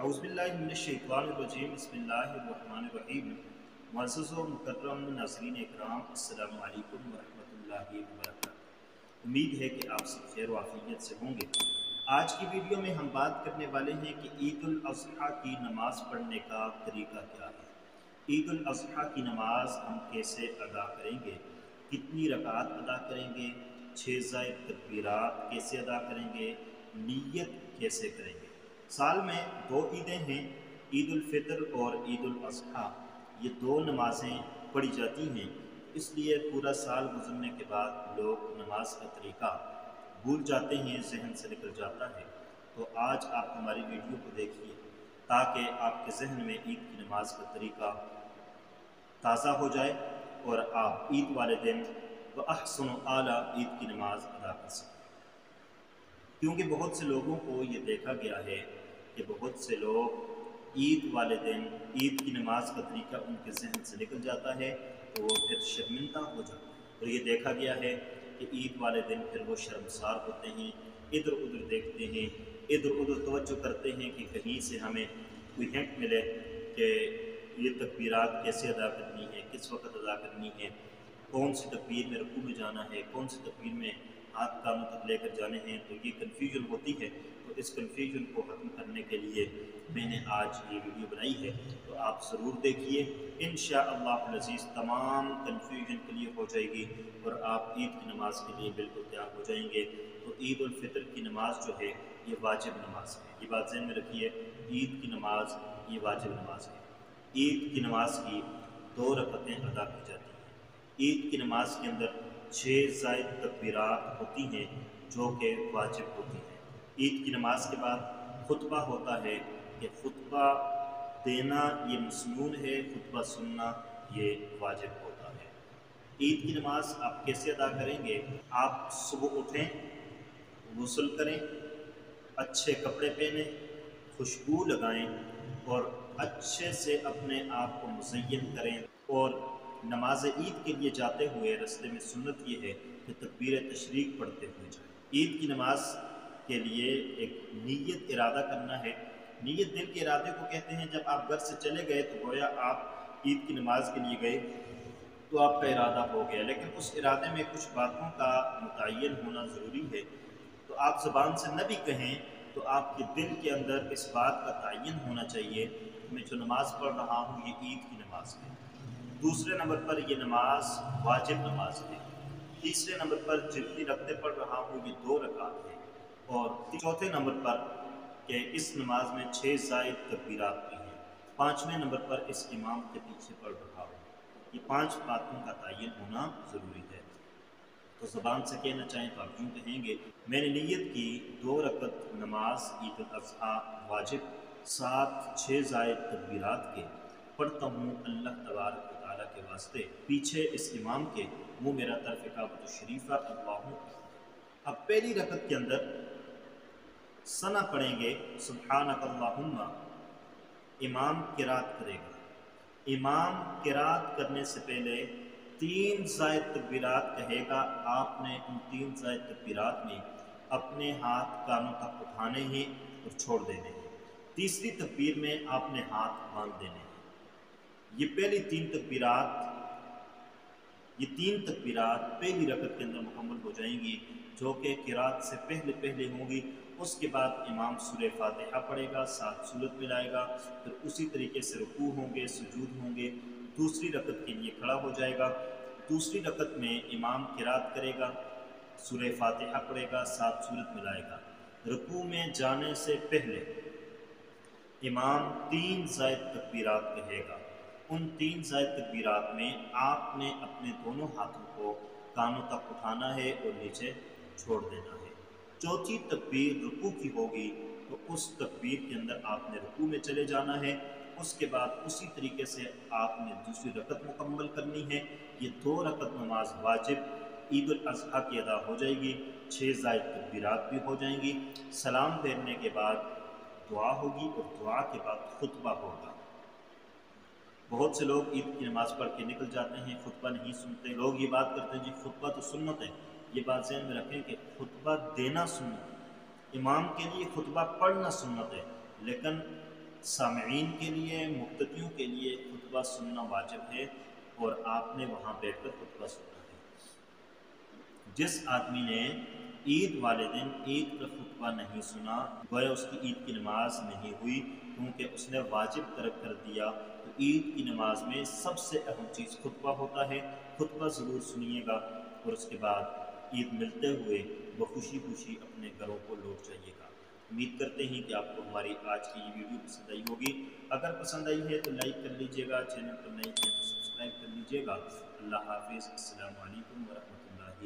औज़ुबिल्लाहिमिनश्शैतानिर्रजीम बिस्मिल्लाहिर्रहमानिर्रहीम। मुअज़्ज़ज़ व मुकर्रम नाज़रीन इकराम, अस्सलामु अलैकुम व रहमतुल्लाहि व बरकातुहू। उम्मीद है कि आप सब खैर व आफियत से होंगे। आज की वीडियो में हम बात करने वाले हैं कि ईद उल अज़हा की नमाज़ पढ़ने का तरीका क्या है। ईद उल अज़हा की नमाज़ हम कैसे अदा करेंगे, कितनी रकात अदा करेंगे, 6 ज़ायद तकबीरात कैसे अदा करेंगे, नीयत कैसे करेंगे। साल में 2 ईदें हैं, ईद उल फ़ितर और ईद उल अज़हा। ये 2 नमाज़ें पढ़ी जाती हैं, इसलिए पूरा साल गुजरने के बाद लोग नमाज का तरीका भूल जाते हैं, जहन से निकल जाता है। तो आज आप हमारी वीडियो को देखिए ताकि आपके जहन में ईद की नमाज का तरीका ताज़ा हो जाए और आप ईद वाले दिन व अहसन आला ईद की नमाज अदा कर सकें। क्योंकि बहुत से लोगों को ये देखा गया है कि बहुत से लोग ईद वाले दिन ईद की नमाज का तरीका उनके जहन से निकल जाता है तो वो फिर शर्मिंदा हो जाते हैं। और ये देखा गया है कि ईद वाले दिन फिर वो शर्मसार होते हैं, इधर उधर देखते हैं, इधर उधर तवज्जो करते हैं कि कहीं से हमें कोई हिंट मिले कि ये तकबीरात कैसे अदा करनी है, किस वक्त अदा करनी है, कौन सी तकबीर में रुकू में जाना है, कौन सी तकबीर में हाथ कानों तक लेकर जाने हैं। तो ये कन्फ्यूजन होती है। तो इस कन्फ्यूजन को ख़त्म करने के लिए मैंने आज ये वीडियो बनाई है, तो आप ज़रूर देखिए। इंशाअल्लाह अज़ीज़ तमाम कन्फ्यूजन क्लियर हो जाएगी और आप ईद की नमाज के लिए बिल्कुल तैयार हो जाएंगे। तो ईद उल फ़ितर की नमाज जो है ये वाजिब नमाज है, ये बात ज़हन में रखिए। ईद की नमाज ये वाजिब नमाज है। ईद की नमाज की 2 रकअतें अदा की जाती हैं। ईद की नमाज के अंदर 6 ज़ायद तकबीरात होती हैं जो कि वाजिब होती हैं। ईद की नमाज के बाद खुतबा होता है कि खुतबा देना ये मसनून है, खुतबा सुनना ये वाजिब होता है। ईद की नमाज आप कैसे अदा करेंगे? आप सुबह उठें, गुस्ल करें, अच्छे कपड़े पहनें, खुशबू लगाएं और अच्छे से अपने आप को मुज़य्यन करें। और नमाज ईद के लिए जाते हुए रास्ते में सुन्नत ये है कि तकबीर तशरीक पढ़ते हुए जाए। ईद की नमाज के लिए एक नीयत इरादा करना है। नीयत दिल के इरादे को कहते हैं। जब आप घर से चले गए तो गोया आप ईद की नमाज के लिए गए तो आपका इरादा हो गया, लेकिन उस इरादे में कुछ बातों का मुतय्यन होना ज़रूरी है। तो आप ज़बान से न भी कहें तो आपके दिल के अंदर इस बात का तयन होना चाहिए कि मैं जो नमाज़ पढ़ रहा हूँ ये ईद की नमाज है। दूसरे नंबर पर ये नमाज वाजिब नमाज है। तीसरे नंबर पर जितनी रकअतें पढ़ रहा हूँ ये 2 रकात है। और चौथे नंबर पर कि इस नमाज में 6 ज़ायद तकबीरात भी हैं। 5वें नंबर पर इस इमाम के पीछे पढ़ रहा हूँ। ये 5 बातों का तयन होना ज़रूरी है। तो ज़बान से कहना चाहें तो आप यूँ कहेंगे, मैंने नीयत की 2 रकअत नमाज ईद उल अज़हा वाजिब 6 ज़ायद तकबीरात के पढ़ता हूँ अल्लाह तबारक व तआला के वास्ते। पीछे इस इमाम के मुँह मेरा तरफ़ काबत शरीफ़ा अल्लाहु। अब पहली रकअत के अंदर सना पढ़ेंगे सुब्हानक अल्लाहुम्मा। इमाम किरात करेगा। इमाम किरात करने से पहले 3 ज़ायद तकबीरात कहेगा। आपने उन 3 ज़ायद तकबीरात में अपने हाथ कानों तक उठाने हैं और छोड़ देने हैं। तीसरी तकबीर में आपने हाथ बांध देने हैं। ये पहली 3 तकबीरात पहली रकअत के अंदर मुकम्मल हो जाएंगी, जो कि किरात से पहले होंगी। उसके बाद इमाम सूरह फातिहा पढ़ेगा, 7 सूरत मिलाएगा, फिर उसी तरीके से रुकू होंगे, सुजूद होंगे। दूसरी रकअत के लिए खड़ा हो जाएगा। दूसरी रकअत में इमाम किरात करेगा, सूरह फातिहा पढ़ेगा, 7 सूरत मिलाएगा। रुकू में जाने से पहले इमाम 3 ज़ायद तकबीरात कहेगा। उन 3 ज़ायद तकबीरात में आपने अपने दोनों हाथों को कानों तक उठाना है और नीचे छोड़ देना है। चौथी तकबीर रुकू की होगी तो उस तकबीर के अंदर आपने रुकू में चले जाना है। उसके बाद उसी तरीके से आपने दूसरी रकअत मुकम्मल करनी है। ये 2 रकअत नमाज वाजिब ईद उल अज़हा की अदा हो जाएगी। 6 ज़ायद तकबीरात भी हो जाएंगी। सलाम फेरने के बाद दुआ होगी और दुआ के बाद खुतबा होगा। बहुत से लोग ईद की नमाज़ पढ़ के निकल जाते हैं, खुतबा नहीं सुनते। लोग ये बात करते हैं जी खुतबा तो सुन्नत है। ये बात ज़हन में रखें कि खुतबा देना सुन्नत है, इमाम के लिए खुतबा पढ़ना सुन्नत है, लेकिन سامعین کے لیے، مقتدیوں کے لیے خطبہ سننا واجب ہے اور آپ نے وہاں بیٹھ کر خطبہ سننا ہے۔ جس آدمی نے عید والے دن عید کا خطبہ نہیں سنا، گویا اس کی عید کی نماز نہیں ہوئی، کیونکہ اس نے واجب ترک کر دیا۔ تو عید کی نماز میں سب سے اہم چیز خطبہ ہوتا ہے، خطبہ ضرور سنیے گا اور اس کے بعد عید ملتے ہوئے بخوشی خوشی اپنے گھروں کو لوٹ جائیے گا۔ امید کرتے ہیں کہ آپ کو ہماری آج کی یہ ویڈیو پسند آئی ہوگی۔ اگر پسند آئی ہے تو لائک کر لیجیے گا، چینل پر نئے ہیں تو سبسکرائب کر لیجیے گا۔ اللہ حافظ، السلام علیکم ورحمۃ اللہ